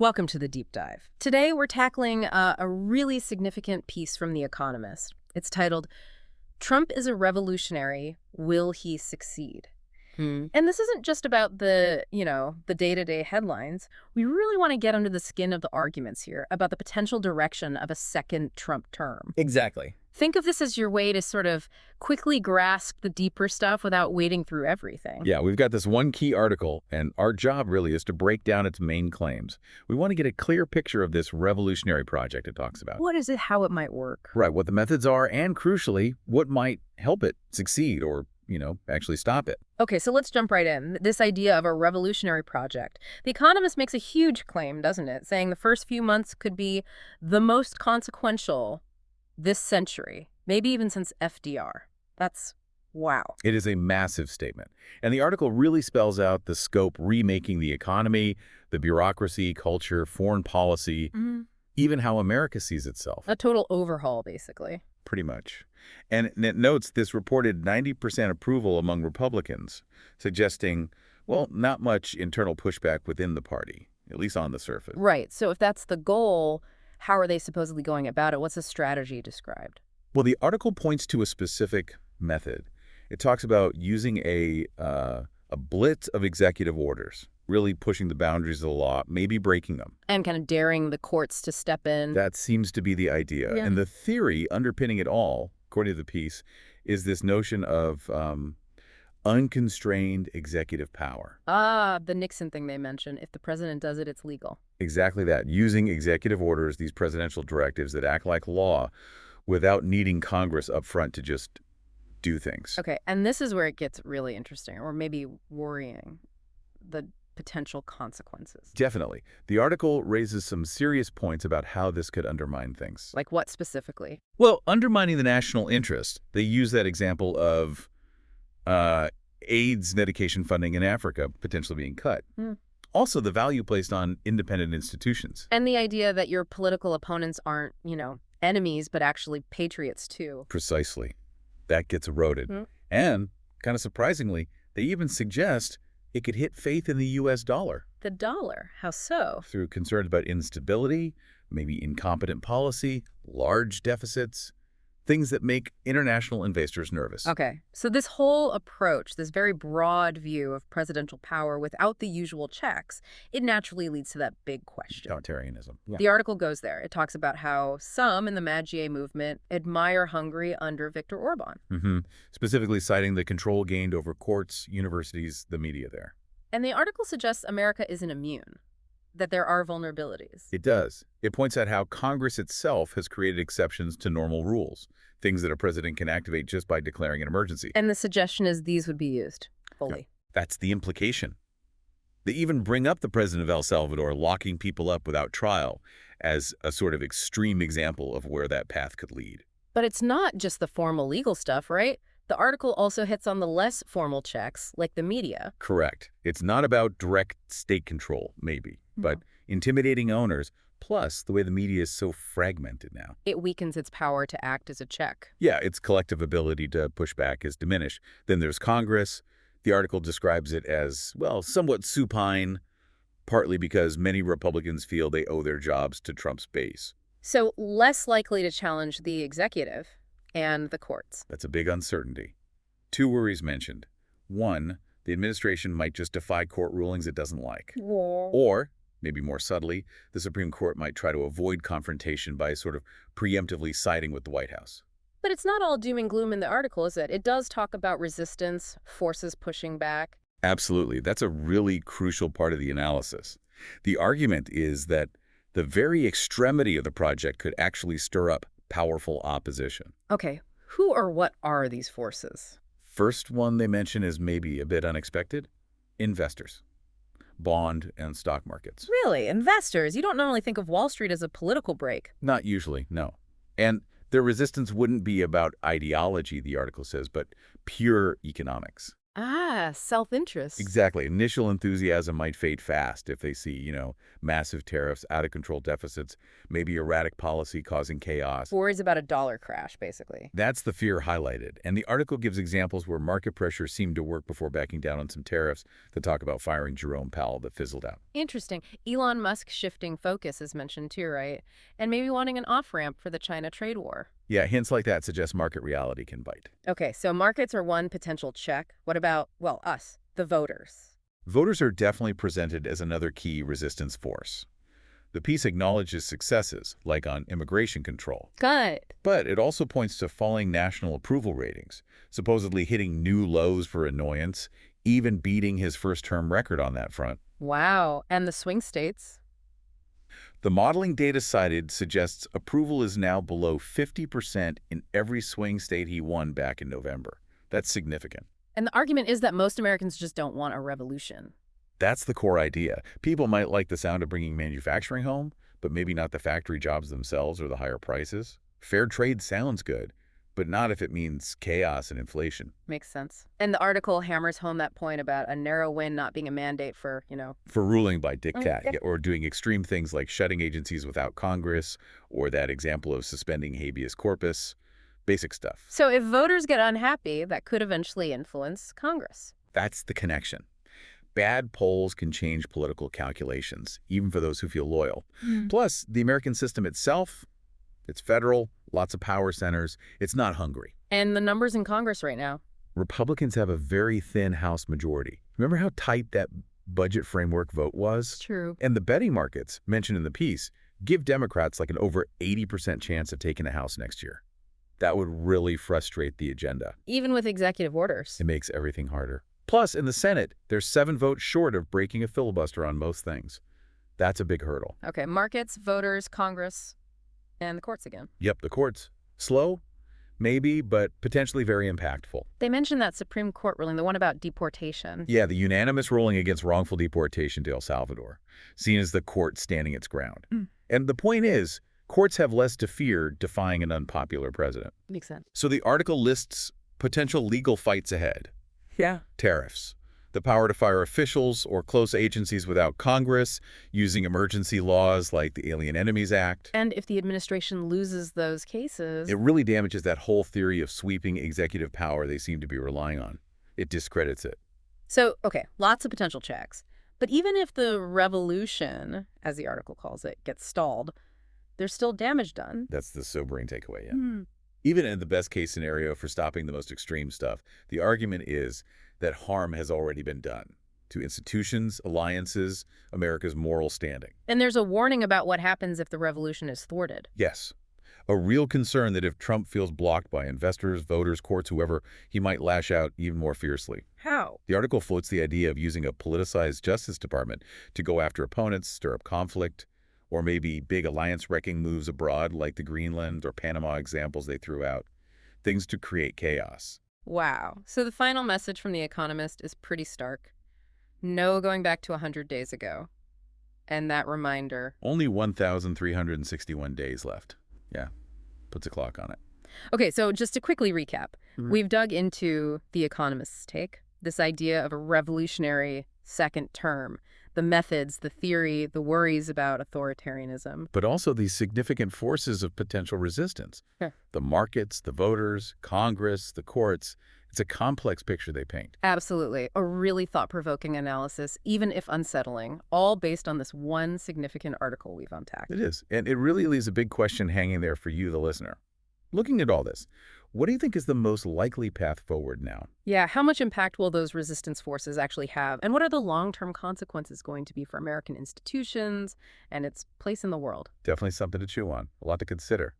Welcome to the deep dive. Today we're tackling a really significant piece from The Economist. It's titled, "Trump is a Revolutionary. Will He Succeed?" And this isn't just about the day-to-day headlines. We really want to get under the skin of the arguments here about the potential direction of a second Trump term. Exactly. Think of this as your way to sort of quickly grasp the deeper stuff without wading through everything. Yeah, we've got this one key article, and our job really is to break down its main claims. We want to get a clear picture of this revolutionary project it talks about. What is it, how it might work? Right, what the methods are, and crucially, what might help it succeed or, actually stop it. Okay, so let's jump right in. This idea of a revolutionary project. The Economist makes a huge claim, doesn't it? Saying the first few months could be the most consequential this century, maybe even since FDR. That's wow. It is a massive statement. And the article really spells out the scope remaking the economy, the bureaucracy, culture, foreign policy, even how America sees itself. A total overhaul, basically. Pretty much. And it notes this reported 90% approval among Republicans, suggesting, well, not much internal pushback within the party, at least on the surface. Right. So if that's the goal, how are they supposedly going about it? What's the strategy described? Well, the article points to a specific method. It talks about using a blitz of executive orders, really pushing the boundaries of the law, maybe breaking them. And kind of daring the courts to step in. That seems to be the idea. Yeah. And the theory underpinning it all, according to the piece, is this notion of unconstrained executive power. The Nixon thing they mentioned. If the president does it, it's legal. Exactly that. Using executive orders, these presidential directives that act like law without needing Congress up front to just do things. Okay, and this is where it gets really interesting, or maybe worrying, the potential consequences. Definitely. The article raises some serious points about how this could undermine things. Like what specifically? Well, undermining the national interest. They use that example of AIDS medication funding in Africa potentially being cut. Also, the value placed on independent institutions. And the idea that your political opponents aren't, enemies, but actually patriots too. Precisely. That gets eroded. And, kind of surprisingly, they even suggest it could hit faith in the U.S. dollar. The dollar? How so? Through concerns about instability, maybe incompetent policy, large deficits, things that make international investors nervous. Okay, so this whole approach, this very broad view of presidential power without the usual checks, it naturally leads to that big question. Totalitarianism. Yeah. The article goes there. It talks about how some in the Magyar movement admire Hungary under Viktor Orban. Specifically citing the control gained over courts, universities, the media there. And the article suggests America isn't immune, that there are vulnerabilities. It does. It points out how Congress itself has created exceptions to normal rules, things that a president can activate just by declaring an emergency. And the suggestion is these would be used fully. That's the implication. They even bring up the president of El Salvador locking people up without trial as a sort of extreme example of where that path could lead. But it's not just the formal legal stuff, right? The article also hits on the less formal checks, like the media. Correct. It's not about direct state control, maybe, but intimidating owners, plus the way the media is so fragmented now. It weakens its power to act as a check. Yeah, its collective ability to push back is diminished. Then there's Congress. The article describes it as, well, somewhat supine, partly because many Republicans feel they owe their jobs to Trump's base. So less likely to challenge the executive and the courts. That's a big uncertainty. Two worries mentioned. One, the administration might just defy court rulings it doesn't like. Or, maybe more subtly, the Supreme Court might try to avoid confrontation by sort of preemptively siding with the White House. But it's not all doom and gloom in the article, is it? It does talk about resistance, forces pushing back. Absolutely. That's a really crucial part of the analysis. The argument is that the very extremity of the project could actually stir up powerful opposition. Okay, who or what are these forces? First one they mention is maybe a bit unexpected. Investors. Bond and stock markets. Really? Investors? You don't normally think of Wall Street as a political break. Not usually, no. And their resistance wouldn't be about ideology, the article says, but pure economics. Ah, self-interest. Exactly. Initial enthusiasm might fade fast if they see, massive tariffs, out-of-control deficits, maybe erratic policy causing chaos. Worries about a dollar crash, basically. That's the fear highlighted. And the article gives examples where market pressure seemed to work before backing down on some tariffs. They talk about firing Jerome Powell that fizzled out. Interesting. Elon Musk shifting focus is mentioned too, right? And maybe wanting an off-ramp for the China trade war. Yeah, hints like that suggest market reality can bite. Okay, so markets are one potential check. What about, well, us, the voters? Voters are definitely presented as another key resistance force. The piece acknowledges successes, like on immigration control. Good. But it also points to falling national approval ratings, supposedly hitting new lows for annoyance, even beating his first-term record on that front. Wow. And the swing states? The modeling data cited suggests approval is now below 50% in every swing state he won back in November. That's significant. And the argument is that most Americans just don't want a revolution. That's the core idea. People might like the sound of bringing manufacturing home, but maybe not the factory jobs themselves or the higher prices. Fair trade sounds good, but not if it means chaos and inflation. Makes sense. And the article hammers home that point about a narrow win not being a mandate for, For ruling by diktat, Okay. or doing extreme things like shutting agencies without Congress, or that example of suspending habeas corpus. Basic stuff. So if voters get unhappy, that could eventually influence Congress. That's the connection. Bad polls can change political calculations, even for those who feel loyal. Plus, the American system itself, it's federal, lots of power centers. It's not hungry. And the numbers in Congress right now. Republicans have a very thin House majority. Remember how tight that budget framework vote was? True. And the betting markets, mentioned in the piece, give Democrats like an over 80% chance of taking the House next year. That would really frustrate the agenda. Even with executive orders. It makes everything harder. Plus, in the Senate, they're 7 votes short of breaking a filibuster on most things. That's a big hurdle. Okay, markets, voters, Congress, and the courts again. Yep, the courts. Slow? Maybe, but potentially very impactful. They mentioned that Supreme Court ruling, the one about deportation. Yeah, the unanimous ruling against wrongful deportation to El Salvador, seen as the court standing its ground. And the point is, courts have less to fear defying an unpopular president. Makes sense. So the article lists potential legal fights ahead. Yeah. Tariffs, the power to fire officials or close agencies without Congress, using emergency laws like the Alien Enemies Act. And if the administration loses those cases... It really damages that whole theory of sweeping executive power they seem to be relying on. It discredits it. So, okay, lots of potential checks. But even if the revolution, as the article calls it, gets stalled, there's still damage done. That's the sobering takeaway, yeah. Even in the best-case scenario for stopping the most extreme stuff, the argument is that harm has already been done to institutions, alliances, America's moral standing. And there's a warning about what happens if the revolution is thwarted. Yes. A real concern that if Trump feels blocked by investors, voters, courts, whoever, he might lash out even more fiercely. How? The article floats the idea of using a politicized Justice Department to go after opponents, stir up conflict, or maybe big alliance-wrecking moves abroad like the Greenland or Panama examples they threw out. Things to create chaos. Wow. So the final message from The Economist is pretty stark. No going back to 100 days ago. And that reminder. Only 1,361 days left. Yeah, puts a clock on it. Okay, so just to quickly recap, we've dug into The Economist's take, this idea of a revolutionary second term, the methods, the theory, the worries about authoritarianism. But also these significant forces of potential resistance. Sure. The markets, the voters, Congress, the courts. It's a complex picture they paint. Absolutely. A really thought-provoking analysis, even if unsettling, all based on this one significant article we've unpacked. It is. And it really leaves a big question hanging there for you, the listener. Looking at all this, what do you think is the most likely path forward now? Yeah, how much impact will those resistance forces actually have? And what are the long-term consequences going to be for American institutions and its place in the world? Definitely something to chew on. A lot to consider.